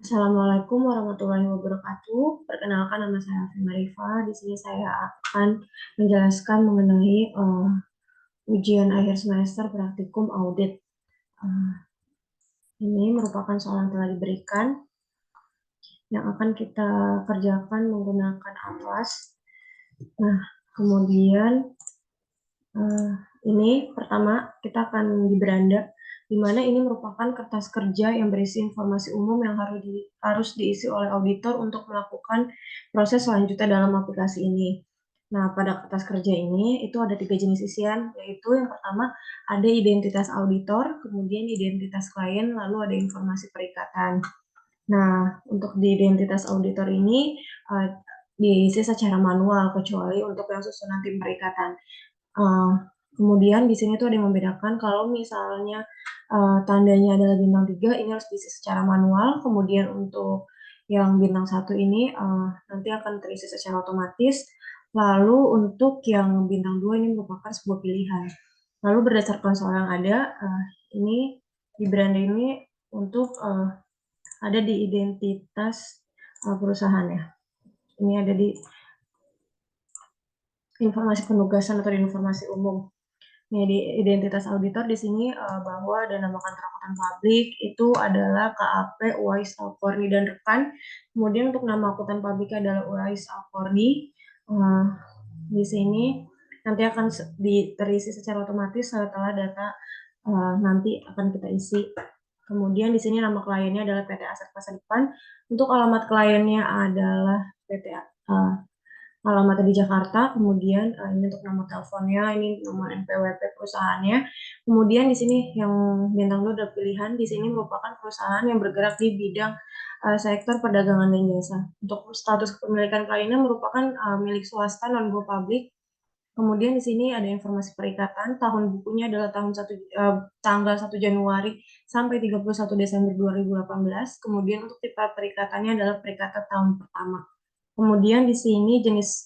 Assalamualaikum warahmatullahi wabarakatuh. Perkenalkan nama saya Alfi Marifa. Di sini saya akan menjelaskan mengenai ujian akhir semester praktikum audit. Eh, ini merupakan soal yang telah diberikan yang akan kita kerjakan menggunakan atlas. Nah, kemudian eh, ini pertama kita akan di beranda, di mana ini merupakan kertas kerja yang berisi informasi umum yang harus diisi oleh auditor untuk melakukan proses selanjutnya dalam aplikasi ini. Nah, pada kertas kerja ini itu ada 3 jenis isian, yaitu yang pertama ada identitas auditor, kemudian identitas klien, lalu ada informasi perikatan. Nah, untuk di identitas auditor ini uh, diisi secara manual, kecuali untuk yang susunan tim perikatan. Uh, Kemudian di sini tuh ada yang membedakan kalau misalnya tandanya adalah bintang 3 ini harus diisi secara manual. Kemudian untuk yang bintang 1 ini nanti akan terisi secara otomatis. Lalu untuk yang bintang 2 ini merupakan sebuah pilihan. Lalu berdasarkan soal yang ada, ini di beranda ini untuk ada di identitas perusahaan ya. Ini ada di informasi penugasan atau di informasi umum. Nih, di identitas auditor di sini bahwa ada nama kantor akuntan publik itu adalah KAP Uwais Alkorni dan rekan. Kemudian untuk nama akuntan publik adalah Uwais Alkorni. Uh, di sini nanti akan terisi secara otomatis setelah data nanti akan kita isi. Kemudian di sini nama kliennya adalah PT Aset Masa Depan. Untuk alamat kliennya adalah PT alamatnya di Jakarta, kemudian ini untuk nomor teleponnya, ini nomor NPWP perusahaannya. Kemudian di sini yang bintang 2 ada pilihan, di sini merupakan perusahaan yang bergerak di bidang sektor perdagangan dan jasa. Untuk status kepemilikan kliennya merupakan milik swasta non go public. Kemudian di sini ada informasi perikatan, tahun bukunya adalah tanggal 1 Januari sampai 31 Desember 2018. Kemudian untuk tipe perikatannya adalah perikatan tahun pertama. Kemudian di sini jenis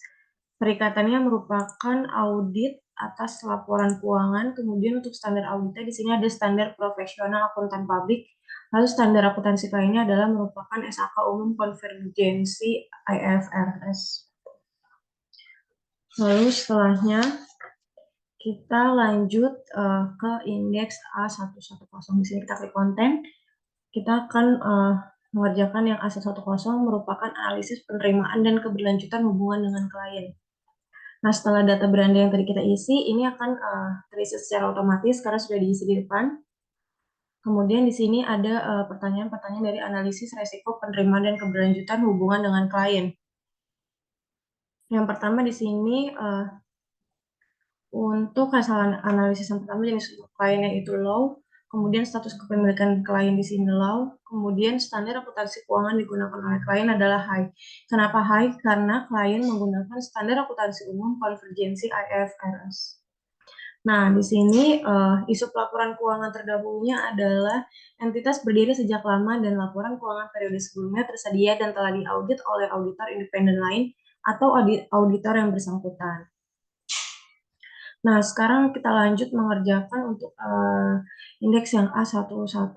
perikatannya merupakan audit atas laporan keuangan. Kemudian untuk standar auditnya di sini ada standar profesional akuntan publik. Lalu standar akuntansi lainnya adalah merupakan SAK umum konvergensi IFRS. Lalu setelahnya kita lanjut ke indeks A110. Di sini kita klik konten. Kita akan mengerjakan yang A110 merupakan analisis penerimaan dan keberlanjutan hubungan dengan klien. Nah, setelah data beranda yang tadi kita isi, ini akan terisi secara otomatis karena sudah diisi di depan. Kemudian di sini ada pertanyaan-pertanyaan dari analisis resiko penerimaan dan keberlanjutan hubungan dengan klien. Yang pertama di sini untuk hasil analisis yang pertama jenis kliennya itu low, kemudian status kepemilikan klien di sini low, kemudian standar akuntansi keuangan digunakan oleh klien adalah high. Kenapa high? Karena klien menggunakan standar akuntansi umum konvergensi IFRS. Nah, di sini isu pelaporan keuangan terdahulunya adalah entitas berdiri sejak lama dan laporan keuangan periode sebelumnya tersedia dan telah diaudit oleh auditor independen lain atau auditor yang bersangkutan. Nah, sekarang kita lanjut mengerjakan untuk indeks yang A1101.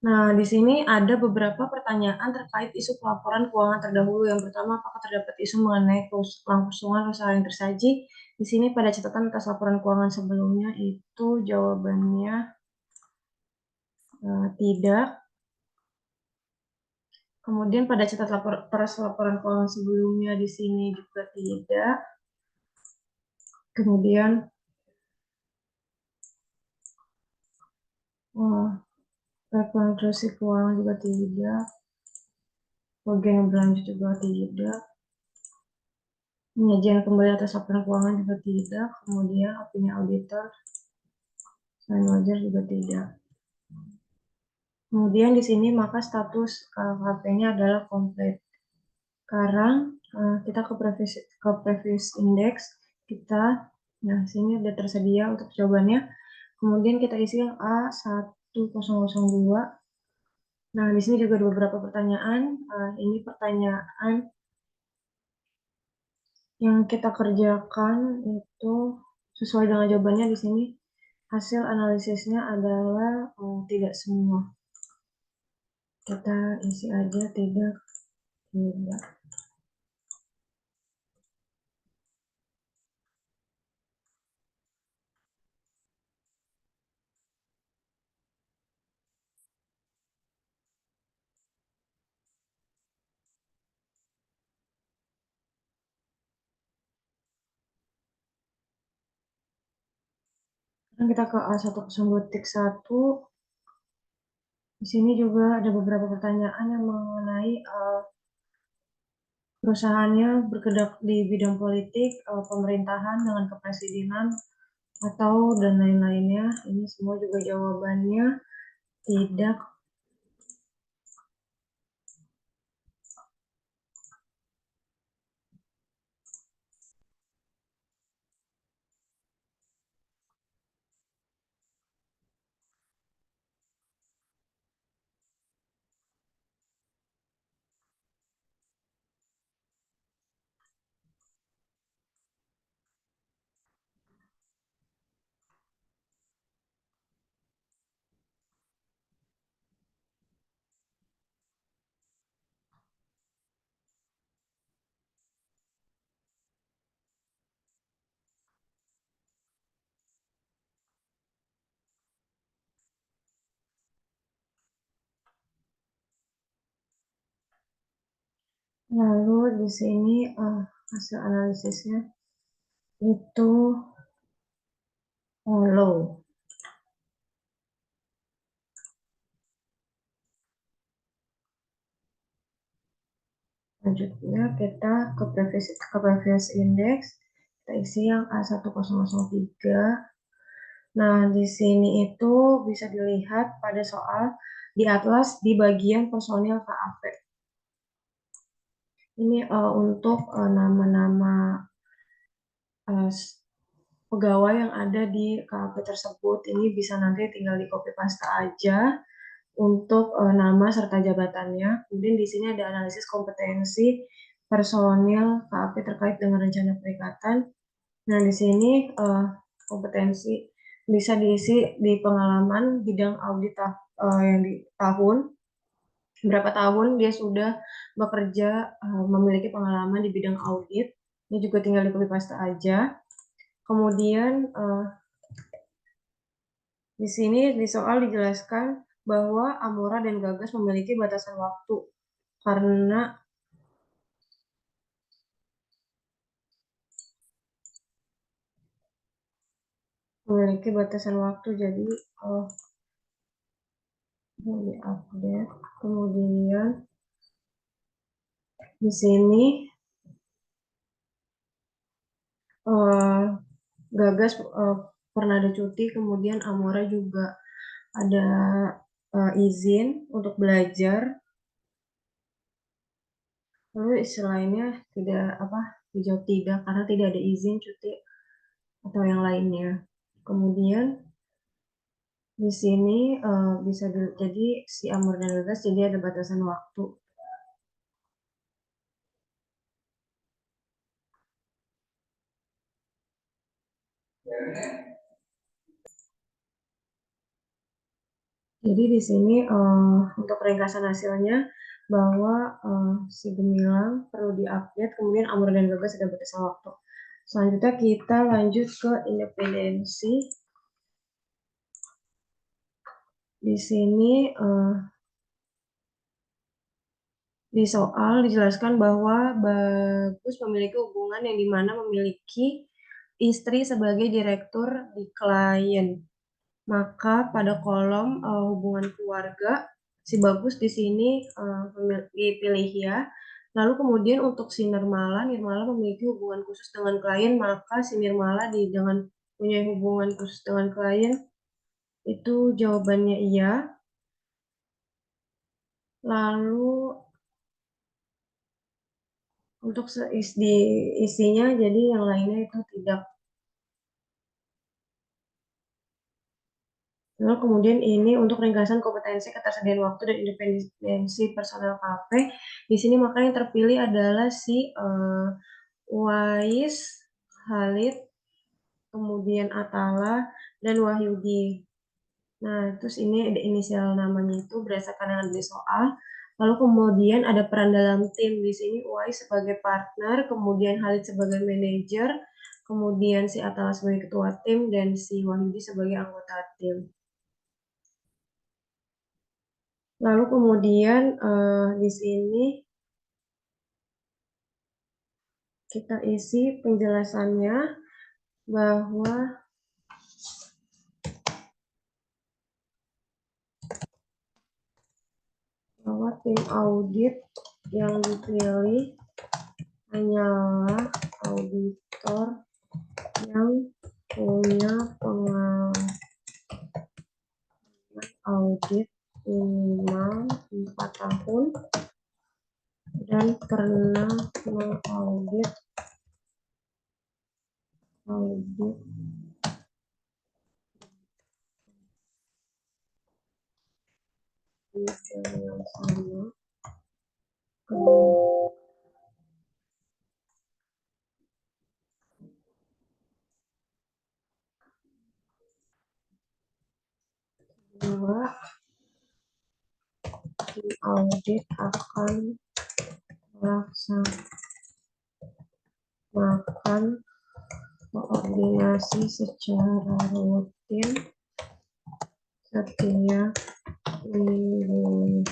Nah, di sini ada beberapa pertanyaan terkait isu pelaporan keuangan terdahulu. Yang pertama, apakah terdapat isu mengenai kelangsungan usaha yang tersaji? Di sini pada catatan atas laporan keuangan sebelumnya itu jawabannya tidak. Kemudian pada catatan laporan keuangan sebelumnya di sini juga tidak. Kemudian rekonstruksi keuangan juga tidak. Bagian yang berlanjut juga tidak. Penyajian kembali atas laporan keuangan juga tidak. Kemudian opini auditor selain wajar juga tidak. Kemudian di sini maka status KKP-nya adalah komplit. Sekarang kita ke previous index kita. Nah, sini sudah tersedia untuk jawabannya. Kemudian kita isi yang A1002. Nah, di sini juga ada beberapa pertanyaan. Ini pertanyaan yang kita kerjakan itu sesuai dengan jawabannya di sini. Hasil analisisnya adalah tidak semua. Kita isi aja tidak. Sekarang kita ke A101.1. Di sini juga ada beberapa pertanyaan yang mengenai perusahaannya bergerak di bidang politik, pemerintahan dengan kepresidenan, atau dan lain-lainnya. Ini semua juga jawabannya tidak. Lalu di sini hasil analisisnya itu low. Selanjutnya kita ke previous index, kita isi yang A1003. Nah, di sini itu bisa dilihat pada soal di atlas di bagian personil KAP. Ini untuk nama-nama pegawai yang ada di KAP tersebut. Ini bisa nanti tinggal di copy paste aja untuk nama serta jabatannya. Kemudian di sini ada analisis kompetensi personil KAP terkait dengan rencana perikatan. Nah, di sini kompetensi bisa diisi di pengalaman bidang audit yang di tahun, berapa tahun dia sudah bekerja, memiliki pengalaman di bidang audit. Ini juga tinggal di copy paste aja. Kemudian di sini di soal dijelaskan bahwa Amora dan Gagas memiliki batasan waktu karena memiliki batasan waktu, jadi ini diupdate. Kemudian di sini Gagas pernah ada cuti, kemudian Amora juga ada izin untuk belajar. Lalu istilah lainnya tidak dijawab tidak karena tidak ada izin cuti atau yang lainnya. Kemudian di sini bisa jadi si Amor dan Gagas jadi ada batasan waktu. Jadi di sini untuk ringkasan hasilnya bahwa si Gemilang perlu diupdate, kemudian Amor dan Gagas ada batasan waktu. Selanjutnya kita lanjut ke independensi. Di sini di soal dijelaskan bahwa Bagus memiliki hubungan yang dimana memiliki istri sebagai direktur di klien. Maka pada kolom hubungan keluarga, si Bagus di sini dipilih ya. Lalu kemudian untuk si Nirmala memiliki hubungan khusus dengan klien, maka si Nirmala dengan punya hubungan khusus dengan klien, itu jawabannya iya. Lalu untuk isinya, jadi yang lainnya itu tidak. Lalu kemudian ini untuk ringkasan kompetensi, ketersediaan waktu, dan independensi personel KP. Di sini maka yang terpilih adalah si Wais, Halid, kemudian Atala, dan Wahyudi. Nah, terus ini ada inisial namanya itu berdasarkan yang ada di soal. Lalu kemudian ada peran dalam tim. Di sini UI sebagai partner, kemudian Halid sebagai manajer, kemudian si Atala sebagai ketua tim, dan si Wahyudi sebagai anggota tim. Lalu kemudian di sini kita isi penjelasannya bahwa tim audit yang dipilih hanyalah auditor yang punya pengalaman audit minimal 4 tahun dan pernah mengaudit di bidang yang sama. Kedua, tim audit akan melaksanakan koordinasi secara rutin setiap minggu.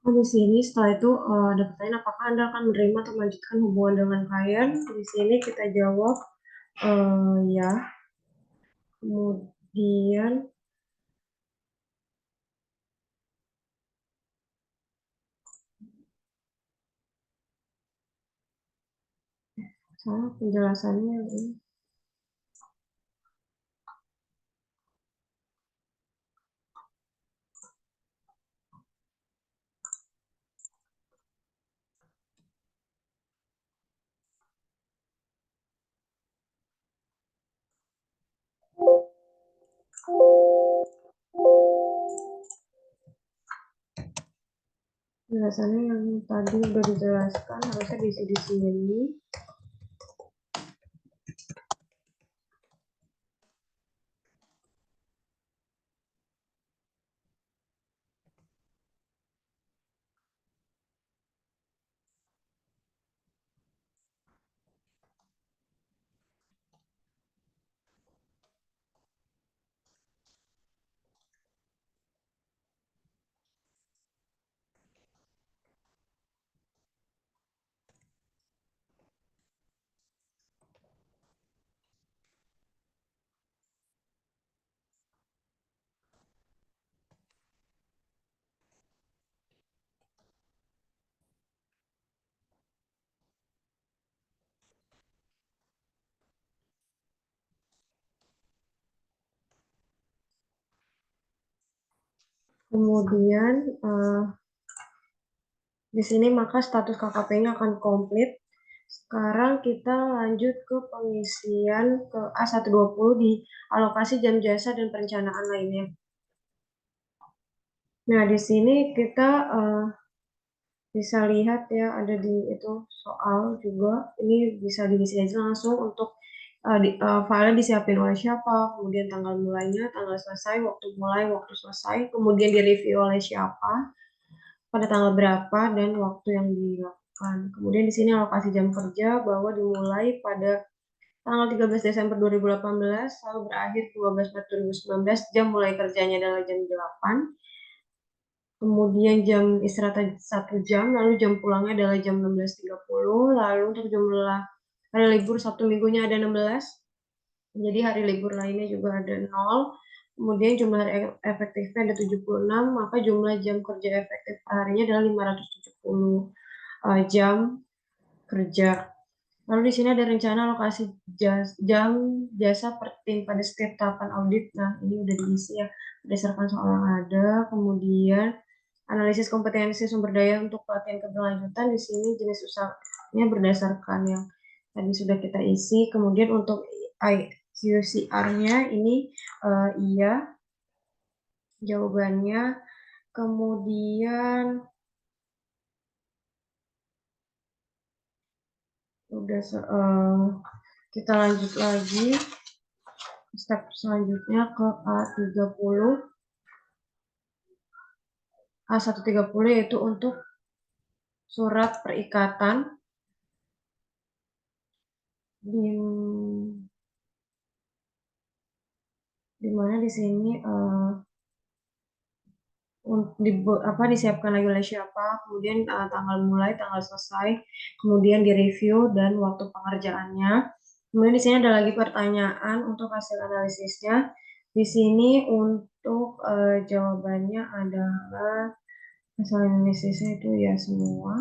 Di sini setelah itu ada pertanyaan apakah Anda akan menerima atau melanjutkan hubungan dengan klien. Di sini kita jawab ya. Kemudian penjelasannya ini. Penjelasannya yang tadi sudah dijelaskan harusnya diisi di sini. Kemudian di sini maka status KKP-nya akan komplit. Sekarang kita lanjut ke pengisian ke A120 di alokasi jam jasa dan perencanaan lainnya. Nah, di sini kita bisa lihat ya ada di itu soal juga. Ini bisa diisi aja langsung untuk file disiapin oleh siapa, kemudian tanggal mulainya, tanggal selesai, waktu mulai, waktu selesai, kemudian direview oleh siapa, pada tanggal berapa, dan waktu yang dilakukan. Kemudian di sini alokasi jam kerja bahwa dimulai pada tanggal 13 Desember 2018, lalu berakhir 15 Maret 2019, jam mulai kerjanya adalah jam 8, kemudian jam istirahat 1 jam, lalu jam pulangnya adalah jam 16.30, lalu untuk jumlah hari libur Sabtu Minggunya ada 16, jadi hari libur lainnya juga ada 0, kemudian jumlah hari efektifnya ada 76, maka jumlah jam kerja efektif harinya adalah 570 jam kerja. Lalu di sini ada rencana alokasi jam jasa per tim pada setiap tahapan audit. Nah, ini udah diisi ya berdasarkan soal yang ada. Kemudian analisis kompetensi sumber daya untuk pelatihan keberlanjutan, di sini jenis usahanya berdasarkan yang tadi sudah kita isi. Kemudian untuk IQCR-nya ini iya jawabannya. Kemudian udah kita lanjut lagi step selanjutnya ke A30. A130 yaitu untuk surat perikatan di mana di sini disiapkan lagi oleh siapa, kemudian tanggal mulai, tanggal selesai, kemudian direview dan waktu pengerjaannya. Kemudian di sini ada lagi pertanyaan untuk hasil analisisnya. Di sini untuk jawabannya adalah hasil analisisnya itu ya semua.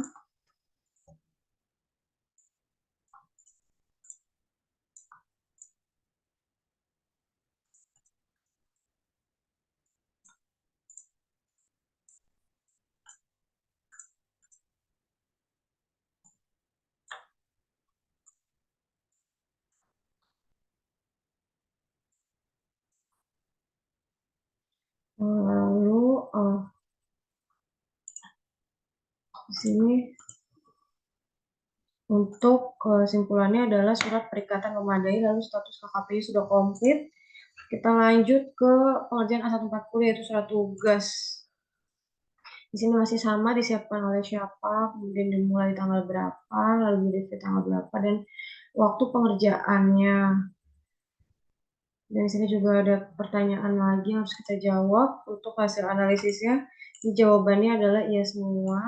Lalu di sini untuk kesimpulannya adalah surat perikatan memadai, lalu status KKPI sudah komplit. Kita lanjut ke pengerjaan A140 yaitu surat tugas. Di sini masih sama disiapkan oleh siapa, kemudian dimulai tanggal berapa, lalu direview tanggal berapa, dan waktu pengerjaannya. Dan di sini juga ada pertanyaan lagi yang harus kita jawab untuk hasil analisisnya. Jawabannya adalah iya semua.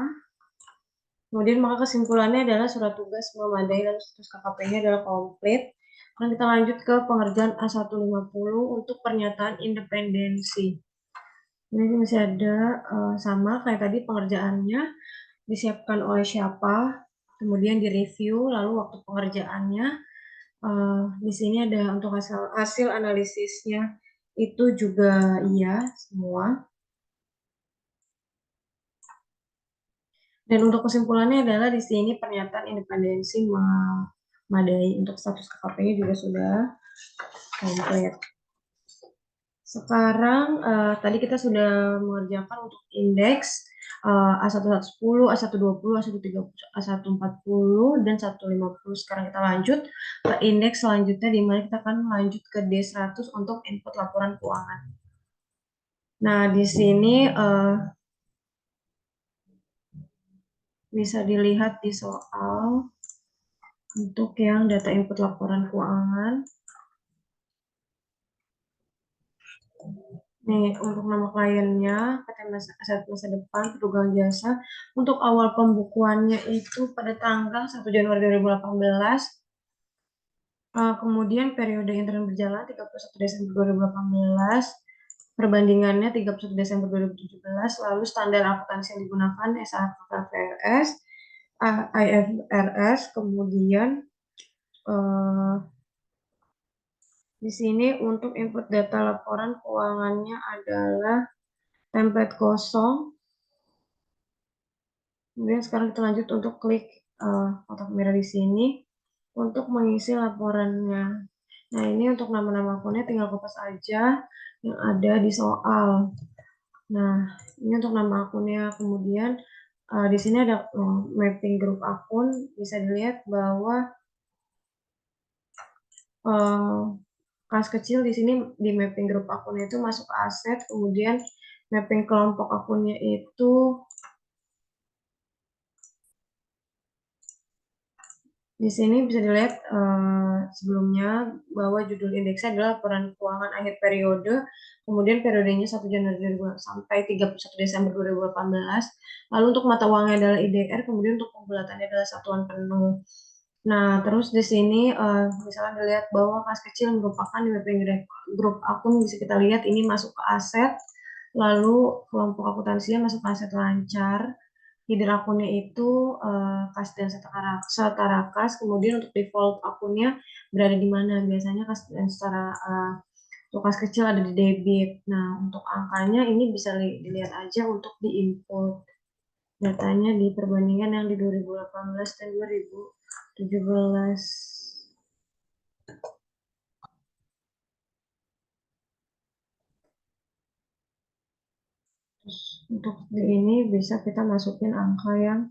Kemudian maka kesimpulannya adalah surat tugas memadai dan status KKP-nya adalah komplit. Dan kita lanjut ke pengerjaan A150 untuk pernyataan independensi. Ini masih ada sama kayak tadi pengerjaannya disiapkan oleh siapa, kemudian direview, lalu waktu pengerjaannya. Di sini ada untuk hasil analisisnya itu juga iya semua. Dan untuk kesimpulannya adalah di sini pernyataan independensi memadai, untuk status KKP-nya juga sudah komplit. Sekarang tadi kita sudah mengerjakan untuk indeks A1110, A120, A130, A140, dan 150. Sekarang kita lanjut ke indeks selanjutnya, di mana kita akan lanjut ke D100 untuk input laporan keuangan. Nah, di sini bisa dilihat di soal untuk yang data input laporan keuangan. Nih, untuk nama kliennya, PT Aset Masa Depan, Perdagangan Jasa. Untuk awal pembukuannya itu pada tanggal 1 Januari 2018. Kemudian periode interim berjalan 31 Desember 2018. Perbandingannya 31 Desember 2017. Lalu standar akuntansi yang digunakan SAKFRS, IFRS, kemudian di sini untuk input data laporan keuangannya adalah template kosong. Kemudian sekarang kita lanjut untuk klik kotak merah di sini untuk mengisi laporannya. Nah, ini untuk nama-nama akunnya tinggal kopas aja yang ada di soal. Nah, ini untuk nama akunnya. Kemudian di sini ada mapping grup akun. Bisa dilihat bahwa kas kecil di sini di mapping grup akunnya itu masuk aset, kemudian mapping kelompok akunnya itu Di sini bisa dilihat sebelumnya bahwa judul indeksnya adalah laporan keuangan akhir periode, kemudian periodenya 1 Januari 2000 sampai 31 Desember 2018. Lalu untuk mata uangnya adalah IDR, kemudian untuk pembulatannya adalah satuan penuh. Nah, terus di sini misalnya dilihat bahwa kas kecil merupakan di mapping grup akun, bisa kita lihat ini masuk ke aset, lalu kelompok akuntansinya masuk ke aset lancar. Header akunnya itu kas dan setara kas, kemudian untuk default akunnya berada di mana? Biasanya kas dan setara untuk kas kecil ada di debit. Nah, untuk angkanya ini bisa dilihat aja untuk di input. Datanya di perbandingan yang di 2018 dan 2017. Terus untuk di ini bisa kita masukin angka yang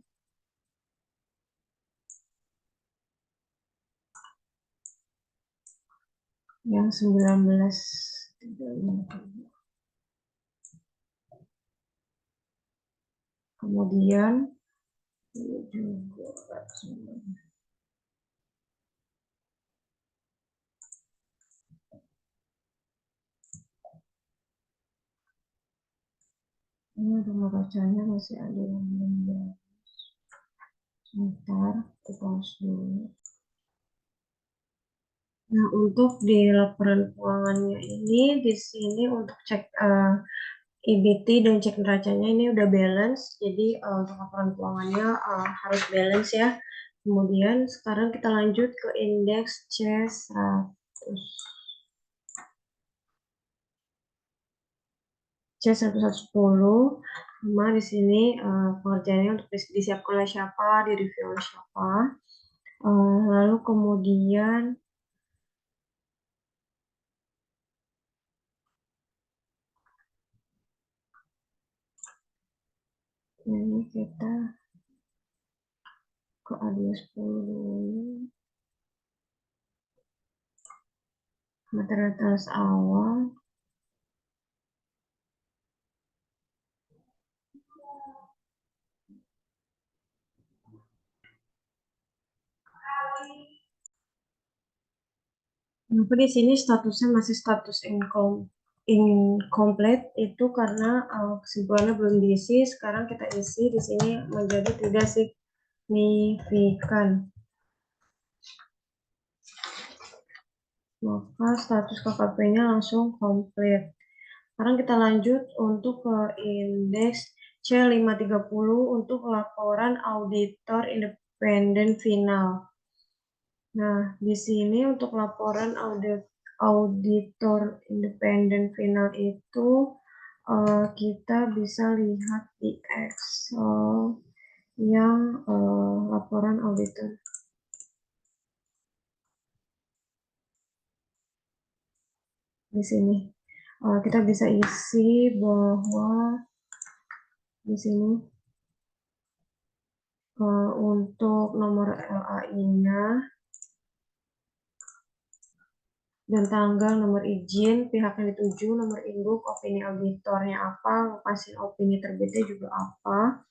19. Kemudian juga ini untuk bacanya masih ada yang belum. Sebentar, kita pause dulu. Nah, untuk di laporan keuangannya ini, di sini untuk cek EBT dan cek neracanya ini udah balance. Jadi untuk laporan keuangannya harus balance ya. Kemudian sekarang kita lanjut ke indeks C100. C1110, sama di sini pengerjaannya untuk disiapkan oleh siapa, direview oleh siapa. Lalu kemudian ini kita ke A210 dulu. Material talas awal. Kenapa di sini statusnya masih status incomplete itu karena kesimpulannya belum diisi. Sekarang kita isi di sini menjadi tidak signifikan. Maka status KKP-nya langsung komplit. Sekarang kita lanjut untuk ke indeks C530 untuk laporan auditor independen final. Nah, di sini untuk laporan auditor independen final itu kita bisa lihat di Excel yang laporan auditor. Di sini kita bisa isi bahwa di sini untuk nomor LAI-nya dan tanggal, nomor izin, pihak yang dituju, nomor induk, opini auditornya apa, lokasi opini terbitnya juga apa.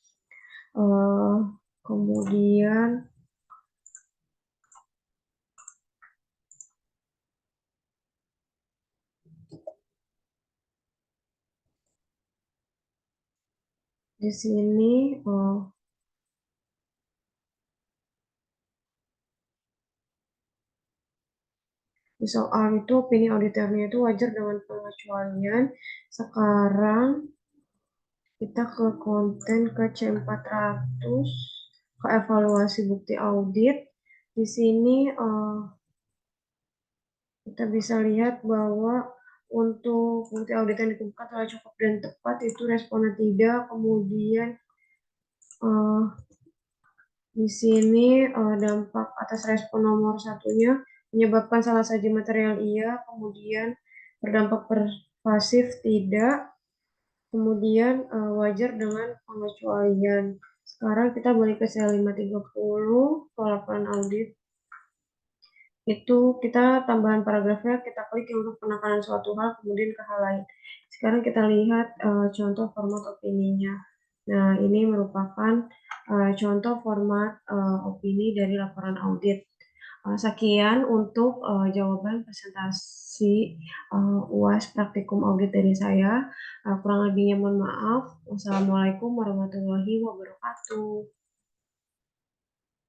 Kemudian di sini di soal itu opini auditornya itu wajar dengan pengecualian. Sekarang kita ke konten ke C400, ke evaluasi bukti audit. Di sini kita bisa lihat bahwa untuk bukti audit yang ditemukan telah cukup dan tepat, itu responnya tidak. Kemudian di sini dampak atas respon nomor satunya menyebabkan salah saja material iya, kemudian berdampak pervasif tidak, kemudian wajar dengan pengecualian. Sekarang kita balik ke C530 ke laporan audit. Itu kita tambahan paragrafnya, kita klik yang untuk penekanan suatu hal, kemudian ke hal lain. Sekarang kita lihat contoh format opininya. Nah, ini merupakan contoh format opini dari laporan audit. Sekian untuk jawaban presentasi UAS praktikum audit dari saya. Kurang lebihnya mohon maaf. Wassalamualaikum warahmatullahi wabarakatuh.